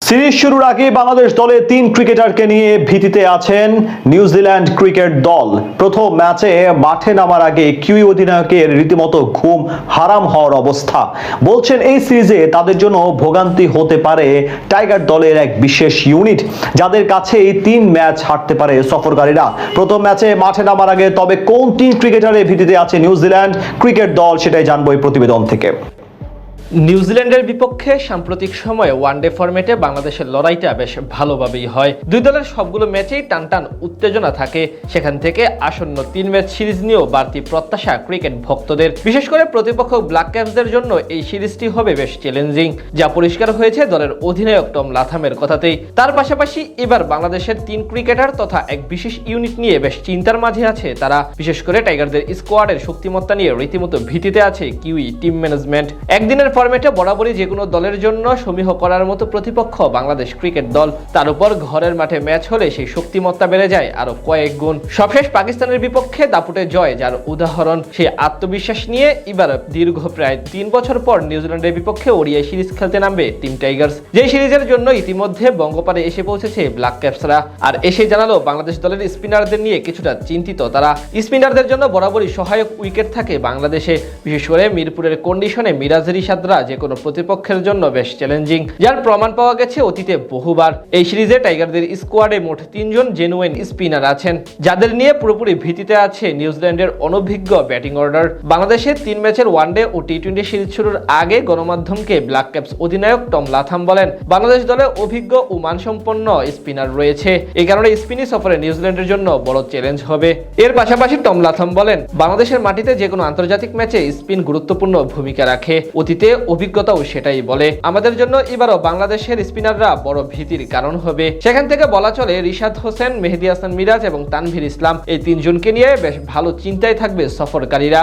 Series শুরুর আগে বাংলাদেশ দলে 3 ক্রিকেটারকে নিয়ে ভীতিতে আছেন নিউজিল্যান্ড ক্রিকেট দল। প্রথম ম্যাচে মাঠে নামার আগে কিউই অধিনায়কের রীতিমতো ঘুম হারাম হওয়ার অবস্থা। বলছেন এই সিরিজে তাদের জন্য ভোগান্তি হতে পারে টাইগার দলের এক বিশেষ ইউনিট, যাদের কাছেই 3 ম্যাচ হারতে পারে সফরকারীরা। প্রথম ম্যাচে মাঠে নামার আগে তবে কোন 3 ক্রিকেটারের ভীতিতে আছে নিউজিল্যান্ড ক্রিকেট দল, সেটাই জানবো এই প্রতিবেদন থেকে। নিউজিল্যান্ডের বিপক্ষে সাম্প্রতিক সময়ে ওয়ানডে ফরম্যাটে বাংলাদেশের লড়াইটা বেশ ভালোভাবেই হয়। দুই দলের সবগুলো ম্যাচেই টানটান উত্তেজনা থাকে। সেখান থেকে আসন্ন 3 ম্যাচ সিরিজ নিয়েও বাড়তি প্রত্যাশা ক্রিকেট ভক্তদের। বিশেষ করে প্রতিপক্ষ ব্ল্যাক ক্যাপসদের জন্য এই সিরিজটি হবে বেশ চ্যালেঞ্জিং, যা পরিষ্কার হয়েছে দলের অধিনায়ক টম লাথামের কথাতেই। তার পাশাপাশি এবার বাংলাদেশের 3 ক্রিকেটার তথা এক বিশেষ ইউনিট নিয়ে বেশ চিন্তার মাঝে আছে তারা। বিশেষ করে টাইগারদের স্কোয়াডের শক্তিমত্তা নিয়ে রীতিমতো ভীতিতে আছে কিউই টিম ম্যানেজমেন্ট। একদিনের ফরম্যাটে বরাবরই যে কোনো দলের জন্য সমীহ করার মতো প্রতিপক্ষ বাংলাদেশ ক্রিকেট দল। তার উপর ঘরের মাঠে ম্যাচ হলে সেই শক্তিমত্তা বেড়ে যায় আরো কয়েক গুণ। সবশেষ পাকিস্তানের বিপক্ষে দাপুটে জয় যার উদাহরণ। সেই আত্মবিশ্বাস নিয়ে এবার দীর্ঘ প্রায় 3 বছর পর নিউজিল্যান্ডের বিপক্ষে ওডিআই সিরিজ খেলতে নামবে টিম টাইগার্স। যে সিরিজের জন্য ইতিমধ্যে বঙ্গপারে এসে পৌঁছেছে ব্ল্যাক ক্যাপসরা। আর এসে জানালো বাংলাদেশ দলের স্পিনারদের নিয়ে কিছুটা চিন্তিত তারা। স্পিনারদের জন্য বরাবরই সহায়ক উইকেট থাকে বাংলাদেশে। বিশেষ করে মিরপুরের কন্ডিশনে মিরাজ রিশাদরা যে কোনো প্রতিপক্ষের জন্য বেশ চ্যালেঞ্জিং, যার প্রমাণ পাওয়া গেছে অতীতে বহুবার। এই সিরিজে টাইগারদের স্কোয়াডে মোট 3 জন জেনুইন স্পিনার আছেন, যাদের নিয়ে পুরোপুরি ভীতিতে আছে নিউজিল্যান্ডের অনভিজ্ঞ ব্যাটিং অর্ডার। বাংলাদেশের 3 ম্যাচের ওয়ানডে ও টি-20 সিরিজ শুরুর আগে গণমাধ্যমকে ব্ল্যাক ক্যাপস অধিনায়ক টম লাথাম বলেন, বাংলাদেশ দলে অভিজ্ঞ ও মানসম্পন্ন স্পিনার রয়েছে, এই কারণে স্পিনি সফরে নিউজিল্যান্ডের জন্য বড় চ্যালেঞ্জ হবে। এর পাশাপাশি টম লাথাম বলেন, বাংলাদেশের মাটিতে যে কোনো আন্তর্জাতিক ম্যাচে স্পিন গুরুত্বপূর্ণ ভূমিকা রাখে, অতীতে অভিজ্ঞতাও সেটাই বলে। আমাদের জন্য এবারও বাংলাদেশের স্পিনাররা বড় ভীতির কারণ হবে। সেখান থেকে বলা চলে রিশাদ হোসেন, মেহেদী হাসান মিরাজ এবং তানভীর ইসলাম, এই 3 জনকে নিয়ে বেশ ভালো চিন্তায় থাকবে সফরকারীরা।